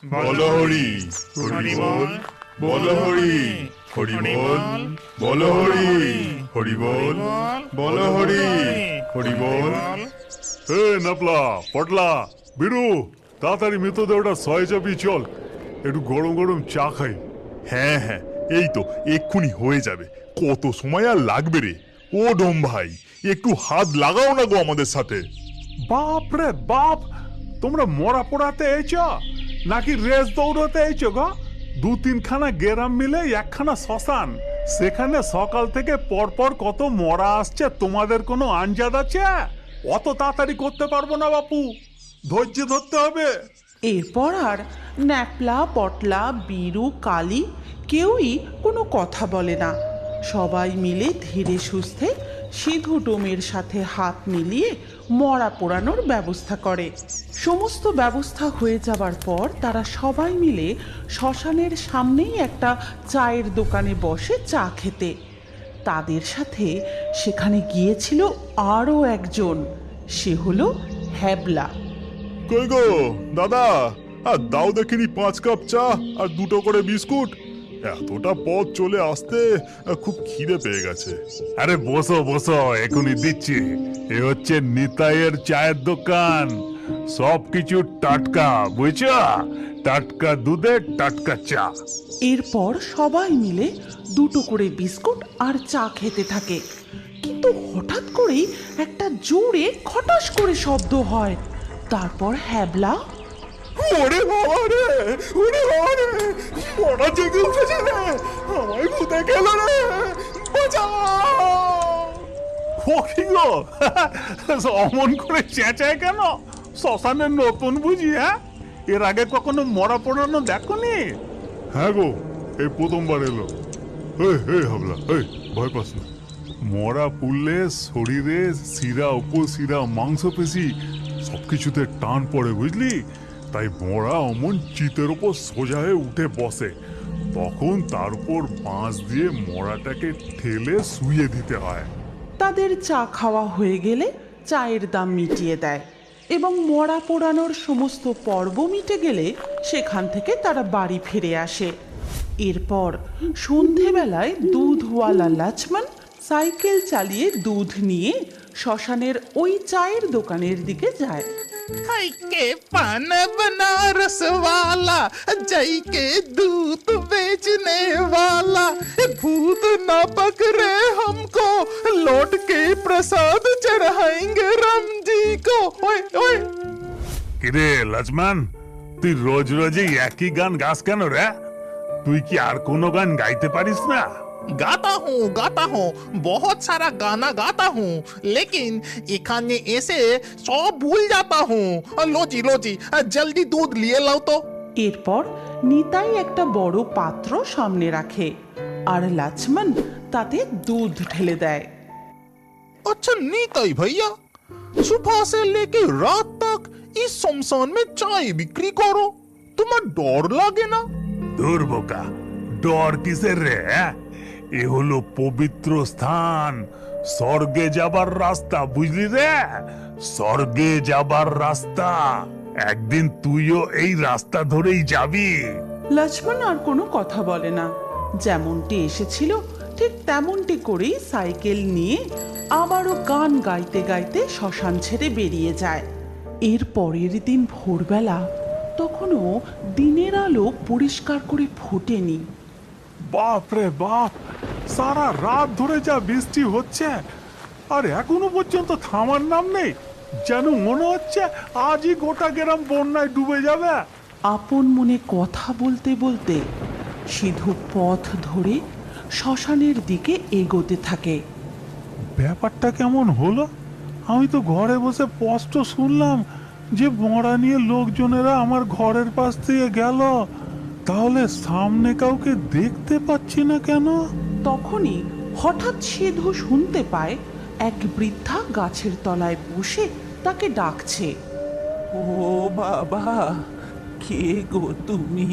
বলো হরি হরি বল, বলো হরি হরি বল, বলো হরি হরি বল, বলো হরি হরি বল। এ নাপলা পটলা বিরু, তাড়াতাড়ি মৃতদেহটা সয়ে যাবি, চল একটু গরম গরম চা খাই। হ্যাঁ হ্যাঁ, এই তো এক্ষুনি হয়ে যাবে। কত সময় আর লাগবে রে? ও ডোম ভাই, একটু হাত লাগাও না গো আমাদের সাথে। বাপ রে বাপ, তোমরা মরা পোড়াতে এসছ নাকি রেস দৌড়াতে এসছ গো? দু তিনখানা গেরাম মিলে একখানা শ্মশান, সেখানে সকাল থেকে পরপর কত মরা আসছে, তোমাদের কোনো আঞ্জাদ আছে? অত তাড়াতাড়ি করতে পারবো না বাপু, ধৈর্য ধরতে হবে। এরপর আর ন্যাপলা পটলা বীরু কালী কেউই কোনো কথা বলে না। সবাই মিলে ধীরে সুস্থে সিধু ডোমের সাথে হাত মিলিয়ে মরা পোড়ানোর ব্যবস্থা করে। সমস্ত ব্যবস্থা হয়ে যাবার পর তারা সবাই মিলে শ্মশানের সামনেই একটা চায়ের দোকানে বসে চা খেতে। তাদের সাথে সেখানে গিয়েছিল আরও একজন, সে হলো হ্যাবলা। কই গো দাদা, আর দাও দেখিনি 5 কাপ চা আর 2টো করে বিস্কুট। এতটা পথ চলে আসতে খুব খিদে পেয়ে গেছে। আরে বসো বসো, এখনই দিচ্ছি। এ হচ্ছে নিতাইয়ের চায়ের দোকান, সবকিছু টাটকা, বুঝছো? টাটকা দুধে টাটকা চা। এরপর সবাই মিলে 2টো করে বিস্কুট আর চা খেতে থাকে। কিন্তু হঠাৎ করেই একটা জোরে খটাস করে শব্দ হয়। তারপর হ্যাবলা, ওরে বাবা রে, ওরে বাবা রে, বড় জেগে উঠেছে রে, আমায় ভূতে গেল রে, বাঁচাও! ও কি গো, অমন করে চেঁচায় কেন? শ্মশানের নতুন বুঝি? হ্যাঁ, এর আগে কখনো মরা পোড়ানো দেখোনি? হ্যাঁ গো, এই প্রথমবার এলো। এই হাবলা, এই ভয় পাস না। মরা পুড়লে শরীরে শিরা উপশিরা মাংসপেশি সবকিছুতে টান পড়ে, বুঝলি? তাই মরা অমন চিতের ওপর সোজা হয়ে উঠে বসে, তখন তার উপর বাঁশ দিয়ে মরাটাকে ঠেলে শুইয়ে দিতে হয়। তাদের চা খাওয়া হয়ে গেলে চায়ের দাম মিটিয়ে দেয় এবং মরা পোড়ানোর সমস্ত পর্ব মিটে গেলে সেখান থেকে তারা বাড়ি ফিরে আসে। এরপর সন্ধেবেলায় দুধওয়ালা লক্ষ্মণ সাইকেল চালিয়ে দুধ নিয়ে শ্মশানের ওই চায়ের দোকানের দিকে যায়। हाय के पान बनारस वाला, जय के दूध बेचने वाला, भूत ना पकड़े हमको, लौट के प्रसाद चढ़ाएंगे राम जी को। ओए ओए কিরে লক্ষ্মণ, তুই রোজ রোজই একই গান গাস কেন রে? তুই কি আর কোনো গান গাইতে পারিস না? गाता हूँ, बहुत सारा गाना गाता हूँ, लेकिन इखाने ऐसे सब भूल जाता हूँ। लो जी जल्दी दूध लिए लाओ तो। এরপর নিতাই একটা বড় পাত্র সামনে রাখে আর লক্ষ্মণ তাতে দুধ ঢেলে দেয়। अच्छा नीताई भैया, सुबह से लेके रात तक इस शमशान में चाय बिक्री करो, तुम्हें डर लगे ना? দূর বোকা, ডর কিসের রে? এ হলো পবিত্র স্থান, স্বর্গে যাবার রাস্তা, বুঝলি রে? স্বর্গে যাবার রাস্তা। একদিন তুইও এই রাস্তা ধরেই যাবি। লক্ষ্মণ আর কোনো কথা বলে না, যেমনটি এসেছিল ঠিক তেমনটি করেই সাইকেল নিয়ে আবারও গান গাইতে গাইতে শ্মশান ছেড়ে বেরিয়ে যায়। এর পরের দিন ভোরবেলা, তখনও দিনের আলো পরিষ্কার করে ফোটেনি। বাপ রে বাপ, সারা রাত ধরে যা বৃষ্টি হচ্ছে আর এখনো পর্যন্ত থামার নাম নেই। যেন মনে হচ্ছে আজই গোটা গ্রাম বন্যায় ডুবে যাবে। আপন মনে কথা বলতে বলতে সিধু পথ ধরে শ্মশানের দিকে এগোতে থাকে। ব্যাপারটা কেমন হলো? আমি তো ঘরে বসে স্পষ্ট শুনলাম যে মরা নিয়ে লোকজনেরা আমার ঘরের পাশ দিয়ে গেল, তাহলে সামনে কাউকে দেখতে পাচ্ছি না কেন? তখনই হঠাৎ সিধু শুনতে পায় এক বৃদ্ধা গাছের তলায় বসে তাকে ডাকছে। ও বাবা, কে গো তুমি?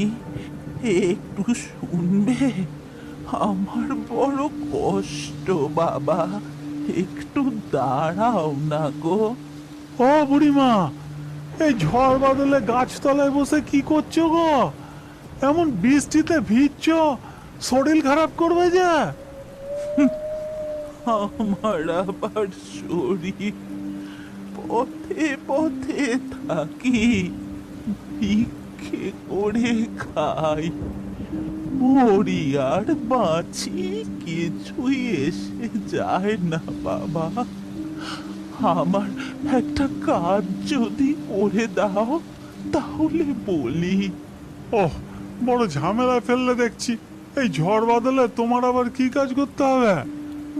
একটু শুনবে? আমার বড় কষ্ট বাবা, একটু দাঁড়াও না গো। ও বুড়িমা, এই ঝড় বাদলে গাছতলায় বসে কি করছো গো? এমন বৃষ্টিতে ভিজছ, শরীর খারাপ করবে যে। আমার আবার শরীর, পথে পথে থাকি, ভিক্ষে করে খাই, মরি আর বাঁচি কিছুই এসে যায় না বাবা। আমার একটা কাজ যদি করে দাও তাহলে বলি। ওহ, বড় ঝামেলায় ফেললে দেখছি। এই ঝড় বাদলে তোমার আবার কি কাজ করতে হবে?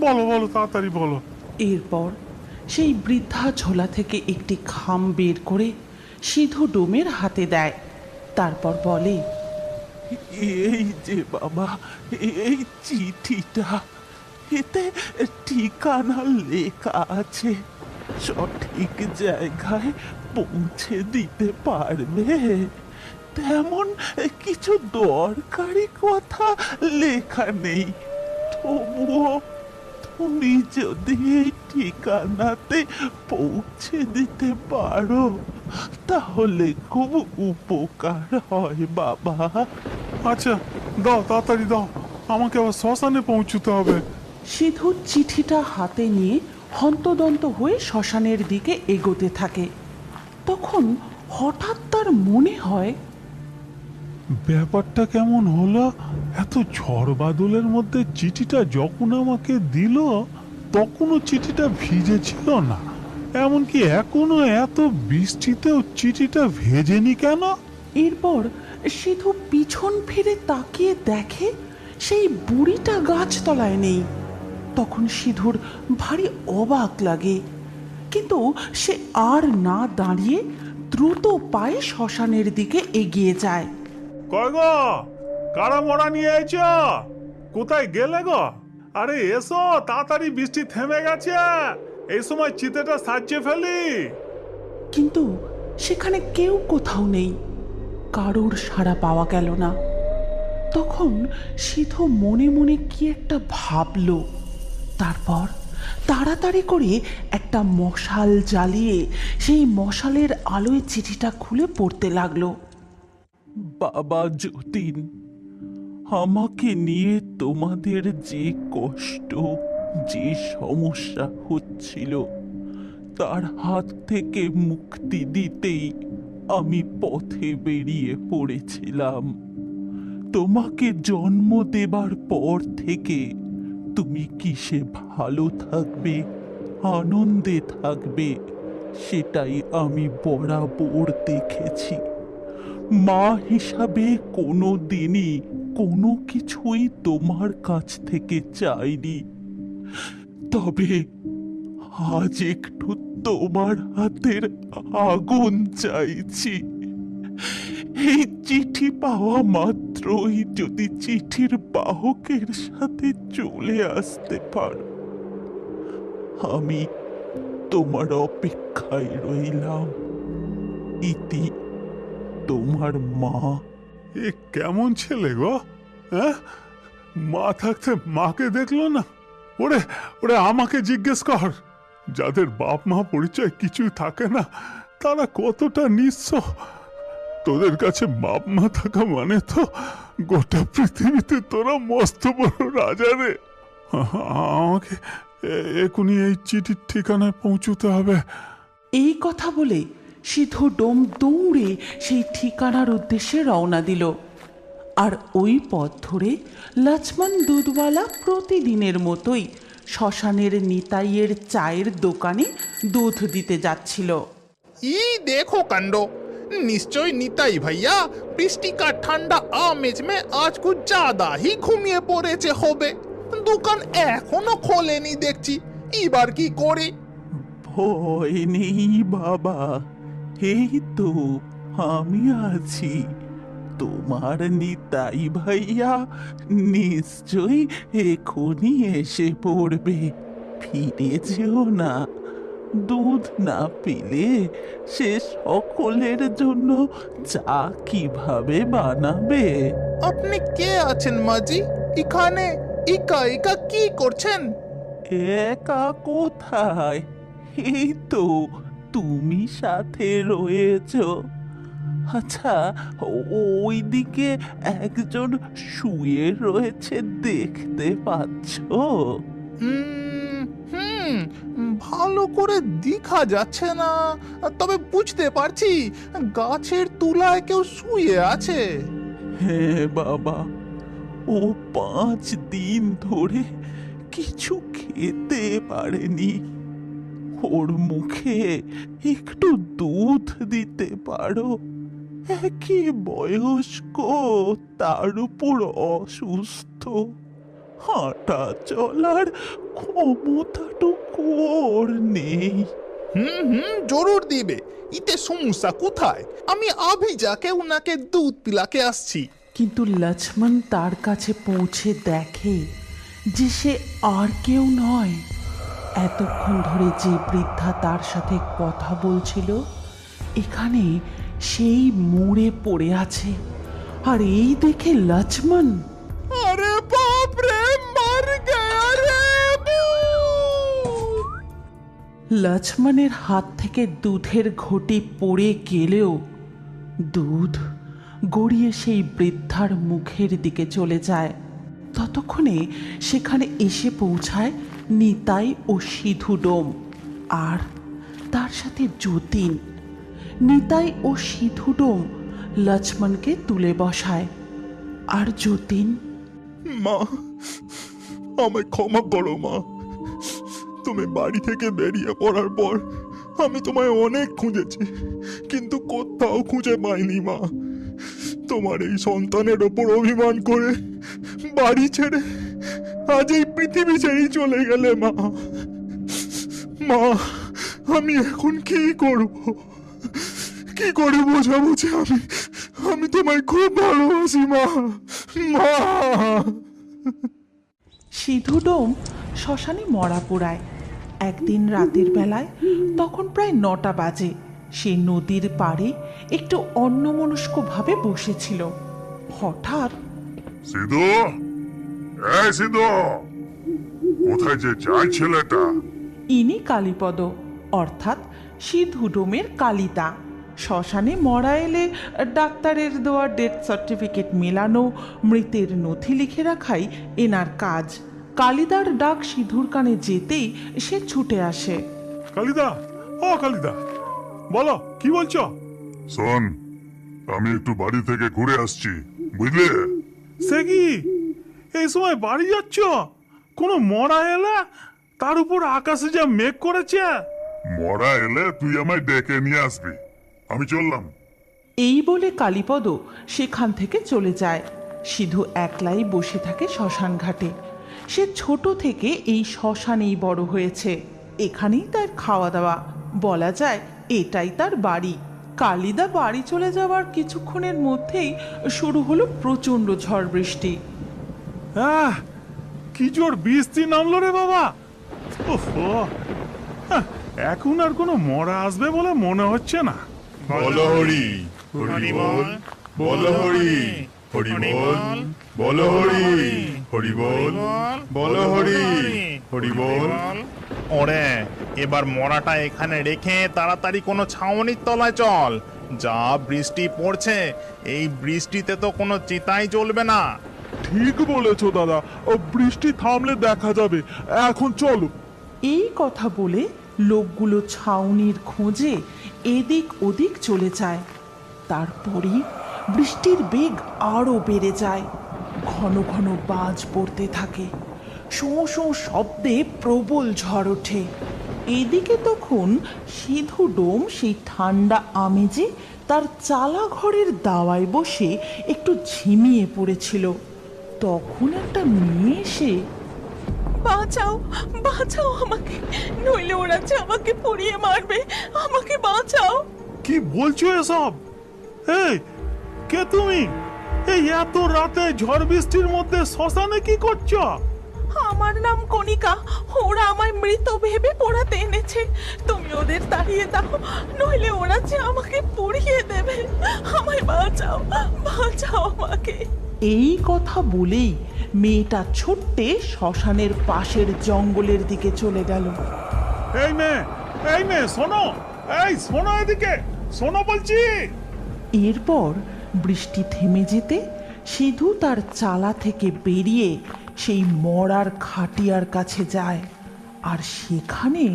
বলো বলো, তাড়াতাড়ি বলো। এরপর সেই বৃদ্ধা ঝোলা থেকে একটি খাম বের করে সিধু ডোমের হাতে দেয়। তারপর বলে, এই যে বাবা, এই চিঠিটা, এতে ঠিকানা লেখা আছে। সঠিক জায়গায় পৌঁছে দিতে পারবে? তেমন কিছু দরকারি কথা লেখা নেই, তবুও তুমি যদি এই ঠিকানাতে পৌঁছে দিতে পারো তাহলে খুব উপকার হয় বাবা। আচ্ছা, দাও, তাড়াতাড়ি দাও, আমাকে আবার শ্মশানে পৌঁছতে হবে। সিধু চিঠিটা হাতে নিয়ে হন্তদন্ত হয়ে শ্মশানের দিকে এগোতে থাকে। তখন হঠাৎ তার মনে হয়, ব্যাপারটা কেমন হলো? এত ঝড় বাদলের মধ্যে চিঠিটা যখন আমাকে দিল তখনও চিঠিটা ভিজেছিল না, এমনকি এখনো এত বৃষ্টিতেও চিঠিটা ভেজেনি কেন? এরপর সিধু পিছন ফিরে তাকিয়ে দেখে সেই বুড়িটা গাছতলায় নেই। তখন সিধুর ভারী অবাক লাগে, কিন্তু সে আর না দাঁড়িয়ে দ্রুত পায়ে শ্মশানের দিকে এগিয়ে যায়। কয় গো, কারা মরা নিয়ে আইছ? কোথায় গেলে গো? আরে এসো তাড়াতাড়ি, বৃষ্টি থেমে গেছে, এই সময় চিতেটা সাজিয়ে ফেলি। কিন্তু সেখানে কেউ কোথাও নেই, কারোর সাড়া পাওয়া গেল না। তখন সিধু মনে মনে কি একটা ভাবল। তারপর তাড়াতাড়ি করে একটা মশাল জ্বালিয়ে সেই মশালের আলোয় চিঠিটা খুলে পড়তে লাগলো। বাবা যতীন, আমাকে নিয়ে তোমাদের যে কষ্ট, যে সমস্যা হচ্ছিল, তার হাত থেকে মুক্তি দিতেই আমি পথে বেরিয়ে পড়েছিলাম। তোমাকে জন্ম দেবার পর থেকে তুমি কিসে ভালো থাকবে, আনন্দে থাকবে, সেটাই আমি বরাবর দেখেছি। মা হিসাবে কোনো দিনই কোনো কিছুই তোমার কাছ থেকে চাইনি, তবে আজ একটু তোমার হাতের আগুন চাইছি। এই চিঠি পাওয়া মাত্রই যদি চিঠির বাহকের সাথে চলে আসতে পারো, আমি তোমার অপেক্ষায় রইলাম। ইতি, তোমার মা। এ কেমন ছেলে গো? হ্যাঁ, মা থাকতে মাকে দেখলো না? ওরে ওরে, আমাকে জিজ্ঞেস কর। যাদের বাপ মা পরিচয় কিছুই থাকে না তারা কতটা নিঃস্ব। তোদের কাছে বাপ মা থাকা মানে তো গোটা পৃথিবীতে তোরা মস্ত বড় রাজা রে। আমাকে এখনই এই চিঠির ঠিকানায় পৌঁছতে হবে। এই কথা বলে সিধু ডোম দৌড়ে সেই ঠিকানার উদ্দেশ্যে রওনা দিল। আর ওই পথ ধরে লক্ষ্মণ দুধওয়ালা প্রতিদিনের মতোই শ্মশানের নিতাইয়ের চায়ের দোকানে দুধ দিতে যাচ্ছিল। ই দেখো কাণ্ড, নিশ্চয় নিতাই ভাইয়া বৃষ্টি का ঠান্ডা আমেজ में आज कुछ ज्यादा ही ঘুমিয়ে পড়েছে হবে। দোকান এখনো খোলেনি দেখছি, এবার কি করি? ভয় নেই বাবা, এই তো আমি আছি। তোমার নিতাই ভাইয়া নিশ্চয়ই এখনই এসে পড়বে। ফিরে যেও না। দুধ না পেলে সে সকলের জন্য চা কিভাবে বানাবে? আপনি কে আছেন মাজি? এখানে একা একা কি করছেন? একা কোথায়? এই তো তুমি সাথে রয়েছো। আচ্ছা, ওইদিকে একজন শুয়ে রয়েছে, দেখতে পাচ্ছো? ভালো করে দেখা যাচ্ছে না, তবে বুঝতে পারছি গাছের তুলায় কেউ শুয়ে আছে। হ্যাঁ বাবা, ও 5 দিন ধরে কিছু খেতে পারেনি। ওর মুখে একটু দুধ দিতে পারো। একই বয়স্ক, তার উপর অসুস্থ, হাঁটা চলার ক্ষমতাটুকু ওর নেই। জরুর দিবে, ইতে সমস্যা কোথায়? আমি আভিজাকে উনাকে দুধ পিলাকে আসছি। কিন্তু লক্ষ্মণ তার কাছে পৌঁছে দেখে যে সে আর কেউ নয়। এতক্ষণ ধরে যে বৃদ্ধা তার সাথে কথা বলছিল, এখানে সেই মরে পড়ে আছে। আর এই দেখে লক্ষ্মণ, আরে বাপ রে, মার গয়া রে। লক্ষ্মণের হাত থেকে দুধের ঘটি পড়ে গেলেও দুধ গড়িয়ে সেই বৃদ্ধার মুখের দিকে চলে যায়। ততক্ষণে সেখানে এসে পৌঁছায় নিতাই ও সিধু ডোম, আর তার সাথে যতীন। নিতাই ও সিধু ডোম লক্ষ্মণকে তুলে বসায়, আর যতীন, মা, আমায় ক্ষমা করো মা। তুমি বাড়ি থেকে বেরিয়ে পড়ার পর আমি তোমায় অনেক খুঁজেছি, কিন্তু কোথাও খুঁজে পাইনি মা। তোমার এই সন্তানের ওপর অভিমান করে বাড়ি ছেড়ে আজ এই পৃথিবী ছেড়েই চলে গেলে মা। মা, আমি এখন কি করব? কি করে বোঝাবো যে আমি তোমায় খুব ভালোবাসি মা। মা। সিধু ডোম শ্মশানে মরা পোড়ায়। একদিন রাতের বেলায়, তখন প্রায় 9টা বাজে, সে নদীর পাড়ে একটু অন্যমনস্কভাবে বসেছিল। হঠাৎ সিধু, এই সিধু, কোথায় যে যায় ছেলেটা? ইনি কালীপদ, অর্থাৎ সিধু ডোমের কালিদা। শ্মশানে মরা এলে ডাক্তারের দেওয়া ডেথ সার্টিফিকেট মেলানো, মৃতের নথি লিখে রাখাই এনার কাজ। কালিদার ডাক সিধুর কানে যেতেই সে ছুটে আসে। কালিদা, ও কালিদা, বলো কি বলছো? শোন, আমি একটু বাড়ি থেকে ঘুরে আসছি, বুঝলে? সে কি এই সময় বাড়ি যাচ্ছ? কোনো মরা এলে, তার উপর আকাশে যা মেঘ করেছে। মরা এলে তুই আমায় ডেকে নিয়ে আসবি, আমি চললাম। এই বলে কালীপদ সেখান থেকে চলে যায়। সিধু একলাই বসে থাকে শ্মশান ঘাটে। সে ছোট থেকে এই শ্মশানেই বড় হয়েছে, এখানেই তার খাওয়া দাওয়া, বলা যায় এটাই তার বাড়ি। কালিদা বাড়ি চলে যাওয়ার কিছুক্ষণের মধ্যেই শুরু হলো প্রচণ্ড ঝড় বৃষ্টি। কি জোর বৃষ্টি নামলো রে বাবা! ওহো, এখন আর কোনো মরা আসবে বলে মনে হচ্ছে না। বল হরি, হরি বল, বল হরি, হরি বল, বল হরি, হরি বল, বল হরি, হরি বল। ওরে, এবার মরাটা এখানে রেখে তাড়াতাড়ি কোনো ছাউনির তলায় চল। যা বৃষ্টি পড়ছে, এই বৃষ্টিতে তো কোনো চিতাই জ্বলবে না। ঠিক বলেছো দাদা, ও বৃষ্টি থামলে দেখা যাবে, এখন চলো। এই কথা বলে লোকগুলো ছাউনির খোঁজে এদিক ওদিক চলে যায়। তারপরই বৃষ্টির বেগ আরও বেড়ে যায়। ঘন ঘন বাজ পড়তে থাকে, শোঁ শোঁ শব্দে প্রবল ঝড় ওঠে। এদিকে তখন সিধু ডোম সেই ঠান্ডা আমেজে তার চালা ঘরের দাওয়ায় বসে একটু ঝিমিয়ে পড়েছিল। তখন একটা মেয়ে এসে, বাঁচাও, বাঁচাও আমাকে, নইলে ওরা যে আমাকে পুড়িয়ে মারবে, আমাকে বাঁচাও। কি বলছো এসব? এই, কে তুমি? এই এত রাতে ঝড় বৃষ্টির মধ্যে শ্মশানে কি করছো? আমার নাম কণিকা, ওরা আমায় মৃত ভেবে পোড়াতে এনেছে। তুমি ওদের তাড়িয়ে দাও, নইলে ওরা যে আমাকে পুড়িয়ে দেবে। আমায় বাঁচাও, বাঁচাও আমাকে। এই কথা বলেই মেয়েটা ছুটতে শ্মশানের পাশের জঙ্গলের দিকে চলে গেল। এই মেয়ে, শোনো, এই শোনো এদিকে, শোনো বলছি। এরপর বৃষ্টি থেমে যেতে সিধু তার চালা থেকে বেরিয়ে সেই মরার খাটিয়ার কাছে যায়, আর সেখানে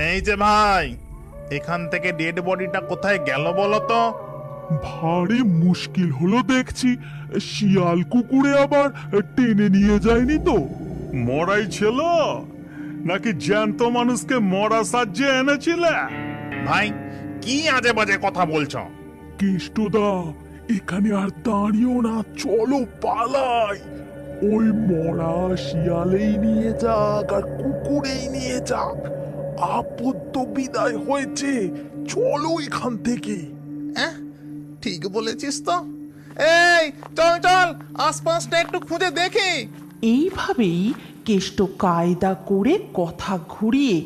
এই যে ভাই, এখান থেকে ডেড বডিটা কোথায় গেল বলো তো? ভারী মুশকিল হলো দেখছি, শিয়াল কুকুরে আবার টেনে নিয়ে যায়নি তো? মরাই ছিল নাকি জ্যান্ত মানুষকে মরা সাহায্যে এনেছিলে? ভাই, কি আজে বাজে কথা বলছো? কেষ্টদা, এখানে আর দাঁড়িয়েও না, চলো পালাই। ওই মরা শিয়ালেই নিয়ে যাক আর কুকুরেই নিয়ে যাক, আপদ তো বিদায় হয়েছে, চলো এখান থেকে। ঠিক বলেছিস তো। এই চল চল, আশপাশটা একটু খুঁজে দেখি। এইভাবেই কেষ্ট কায়দা করে কথা ঘুরিয়ে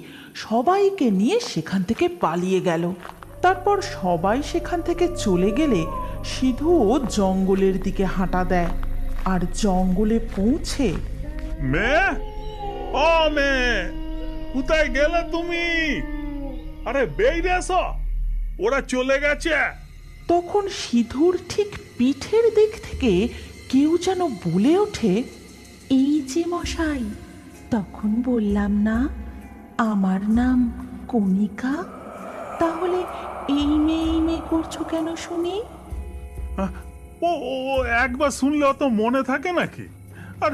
সবাইকে নিয়ে সেখান থেকে পালিয়ে গেল। তারপর সবাই সেখান থেকে চলে গেলে সিধুও জঙ্গলের দিকে হাঁটা দেয়, আর জঙ্গলে পৌঁছে মেয়ে, ও মেয়ে, কোথায় গেলে তুমি? আরে বেরিয়ে এসো, ওরা চলে গেছে। তখন সিধুর ঠিক পিঠের দিক থেকে কেউ যেন বলে ওঠে, এই যে মশাই, তখন বললাম না আমার নাম কণিকা? তাহলে এই মেয়ে করছো কেন শুনি? ও ও একবার শুনলে অত মনে থাকে নাকি? আর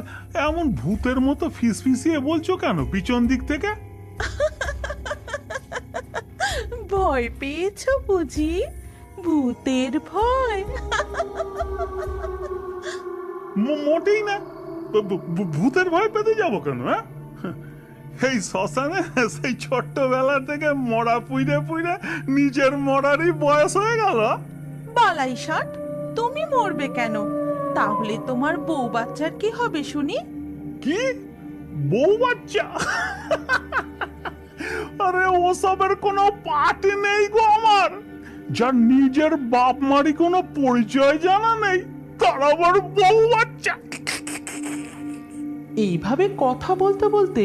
এমন ভূতের মতো ফিসফিসিয়ে বলছো কেন পিছন দিক থেকে? ভয় পেয়েছো বুঝি? ভূতের ভয়? মোটেই না, ভূতের ভয় পেতে যাবো কেন? হ্যাঁ, এই শ্মশানে সেই ছোট্টবেলা থেকে মরা পুইরে পুইরে নিজের মরারই বয়স হয়ে গেল। বালাই ষাট, তুমি মরবে কেন? তাহলে তোমার বউ বাচ্চার কি হবে শুনি? কি বউ বাচ্চা? আরে ওসবের কোনো পার্টি নেই গো আমার। যার নিজের বাপ মারি কোনো পরিচয় জানা নেই, তার আবার বউ বাচ্চা। এইভাবে কথা বলতে বলতে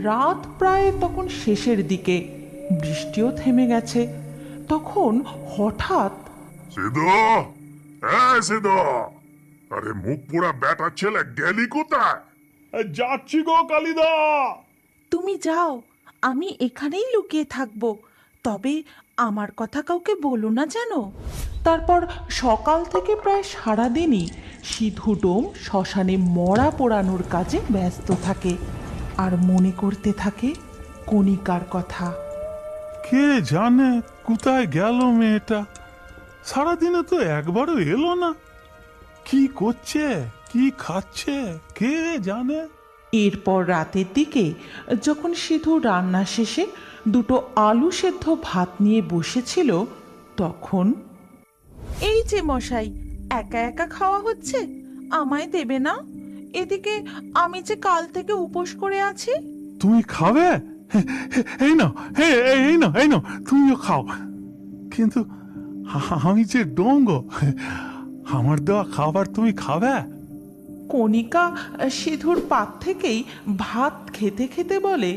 রাত প্রায় তখন শেষের দিকে, বৃষ্টিও থেমে গেছে। তখন হঠাৎ সিধু, সিধু, আরে মুখ পোড়া বেটা ছেলে, গেলি কোথায়? যাচ্ছি গো কালিদা। তুমি যাও, আমি এখানেই লুকিয়ে থাকবো, তবে আমার কথা কাউকে বলো না জানো। তারপর সকাল থেকে প্রায় সারাদিনই সিধুডোম শ্মশানে মরা পোড়ানোর কাজে ব্যস্ত থাকে, আর মনে করতে থাকে কণিকার কথা। কে জানে কোথায় গেল মেয়েটা? সারাদিনে তো একবারও এলো না। কি করছে, কি খাচ্ছে, কে জানে? এরপর রাতের দিকে যখন সিধু রান্না শেষে দুটো আলু সেদ্ধ ভাত নিয়ে বসেছিল, তখন এই যে মশাই, একা একা খাওয়া হচ্ছে, আমায় দেবে না? এদিকে আমি যে কাল থেকে উপোস করে আছি। তুমি খাবে? এই নাও, এই নাও, এই নাও, তুমিও খাও। কিন্তু আমি যে ডোঙ্গ, আমার দেওয়া খাবার তুমি খাবে? কণিকা সিধুর পাত থেকেই ভাত খেতে খেতে বলে,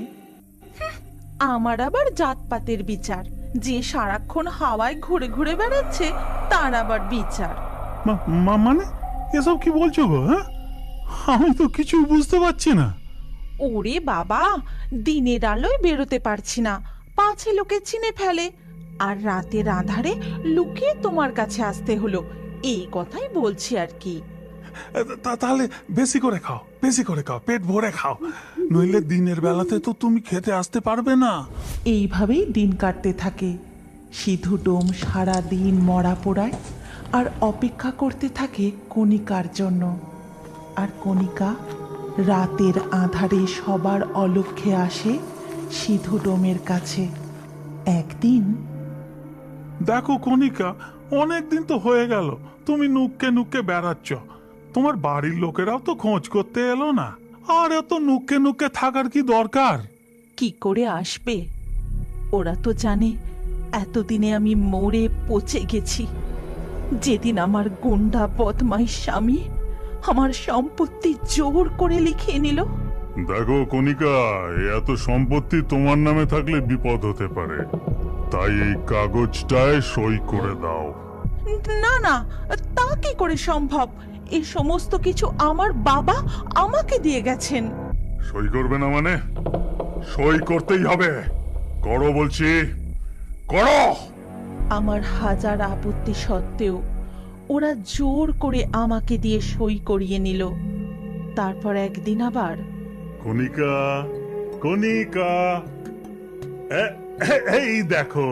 আমার আবার জাতপাতের বিচার? যে সারাক্ষণ হাওয়ায় ঘুরে ঘুরে বেড়াচ্ছে তার আবার বিচার? মানে এসব কি বলছো গো? হ্যাঁ, আমি তো কিছু বুঝতে পারছি না। ওরে বাবা, দিনের আলোয় বেরোতে পারছি না, পাছে লোকে চিনে ফেলে, আর রাতের আধারে লুকিয়ে তোমার কাছে আসতে হলো, এই কথাই বলছি আর কি। তাহলে বেশি করে খাও, বেশি করে খাও, পেট ভরে খাও, নইলে দিনের বেলাতে তো তুমি খেতে আসতে পারবে না। এইভাবেই দিন কাটতে থাকে। সিধুডোম সারা দিন মরা পোড়ায় আর অপেক্ষা করতে থাকে কণিকার জন্য। আর কণিকা রাতের আঁধারে সবার অলক্ষ্যে আসে সিধুডোমের কাছে। একদিন দেখো কণিকা, অনেকদিন তো হয়ে গেল তুমি নুক্কে নুক্কে বেড়াচ্ছ, তোমার বাড়ির লোকেরাও তো খোঁজ করতে এলো না, আর এত নুক্কে নুক্কে থাকার কি দরকার? কি করে আসবে? ওরা তো জানে এতদিনে আমি মরে পচে গেছি। যেদিন আমার গুন্ডা বদমাইশ স্বামী আমার সম্পত্তি জোর করে লিখিয়ে নিল। দেখো কণিকা, এত সম্পত্তি তোমার নামে থাকলে বিপদ হতে পারে, তাই এই কাগজটায় সই করে দাও। না না, তা কি করে সম্ভব? এই সমস্ত কিছু আমার বাবা আমাকে দিয়ে গেছেন। সই করবে না মানে? সই করতেই হবে, করো বলছি, করো। আমার হাজার আপত্তি সত্ত্বেও ওরা জোর করে আমাকে দিয়ে সই করিয়ে নিল। তারপর একদিন আবার, কণিকা, কণিকা, এই দেখো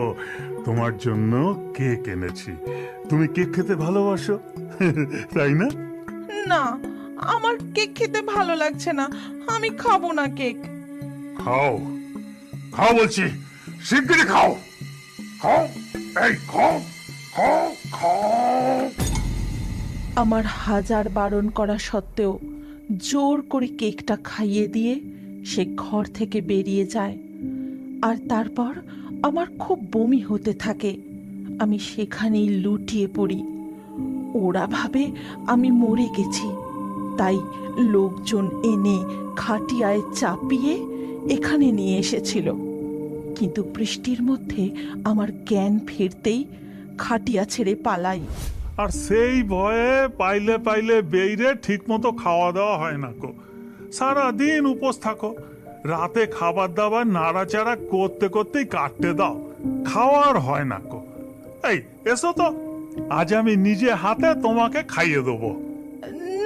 তোমার জন্য কেক এনেছি। তুমি কেক খেতে ভালোবাসো তাই না? না, আমার কেক খেতে ভালো লাগছে না, আমি খাবো না কেক। খাও, খাও বলছি, শিগগিরই খাও, খাও, এই খাও, খাও, খাও। আমার হাজার বারণ করা সত্ত্বেও জোর করে কেকটা খাইয়ে দিয়ে সে ঘর থেকে বেরিয়ে যায়। আর তারপর আমার খুব বমি হতে থাকে। আমি সেখানেই লুটিয়ে পড়ি। ওরা ভাবে আমি মরে গেছি, তাই লোকজন এনে খাটিয়ায় চাপিয়ে এখানে নিয়ে এসেছিল। কিন্তু বৃষ্টির মধ্যে আমার জ্ঞান ফিরতেই খাটিয়া ছেড়ে পালাই। আর সেই ভয়ে পাইলে পাইলে বেইরে ঠিক মতো খাওয়া দাওয়া হয় না কো। সারাদিন উপোস থাকো, রাতে খাবার দাবার নাড়াচাড়া করতে করতেই কাটতে দাও, খাওয়ার হয় না কো। এই এসো তো, আজ আমি নিজে হাতে তোমাকে খাইয়ে দেবো।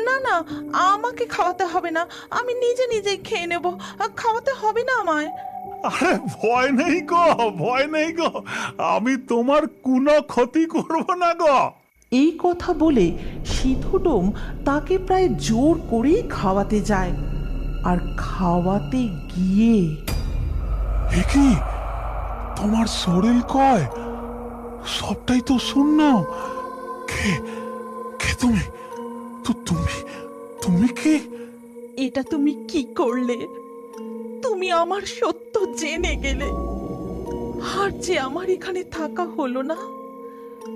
না না, আমাকে খাওয়াতে হবে না, আমি নিজে নিজেই খেয়ে নেব। খাওয়াতে হবে না আমায়। আরে ভয় নেই গো, ভয় নেই গো, আমি তোমার কোনো ক্ষতি করব না গো। এই কথা বলে সিধুডোম তাকে প্রায় জোর করেই খাওয়াতে যায়। আর খাওয়াতে গিয়ে এ কি, তোমার শরীর কয় সবটাই তো শূন্য। কে কে তুমি? তুমি তুমি কি? এটা তুমি কি করলে? তুমি আমার সত্য জেনে গেলে, আর যে আমার এখানে থাকা হলো না,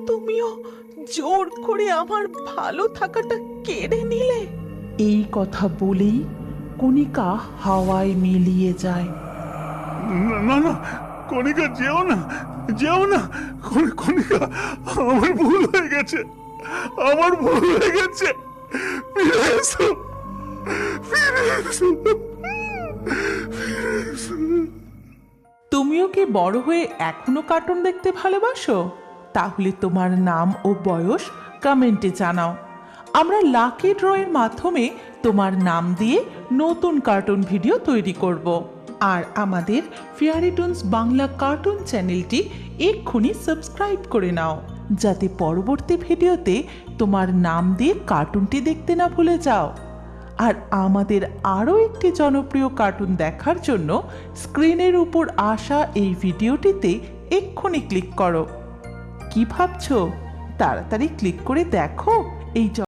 তুমিও জোর করে আমার ভালো থাকাটা কেড়ে নিলে। এই কথা বলেই কণিকা হাওয়ায় মিলিয়ে যায়। না না, কণিকা যেও না, যেও না, কণিকা, আমার ভুল হয়ে গেছে, আমার ভুল হয়ে গেছে, ফিরে এসো, ফিরে এসো, ফিরে এসো। তুমিও কি বড় হয়ে এখনো কার্টুন দেখতে ভালোবাসো? তাহলে তোমার নাম ও বয়স কমেন্টে জানাও। আমরা লাকি ড্রয়ের মাধ্যমে তোমার নাম দিয়ে নতুন কার্টুন ভিডিও তৈরি করব। আর আমাদের ফেয়ারি টুনস বাংলা কার্টুন চ্যানেলটি এক্ষুনি সাবস্ক্রাইব করে নাও, যাতে পরবর্তী ভিডিওতে তোমার নাম দিয়ে কার্টুনটি দেখতে না ভুলে যাও। আর আমাদের আরও একটি জনপ্রিয় কার্টুন দেখার জন্য স্ক্রিনের উপর আসা এই ভিডিওটিতে এক্ষুনি ক্লিক করো। কি ভাবছো? তাড়াতাড়ি ক্লিক করে দেখো এই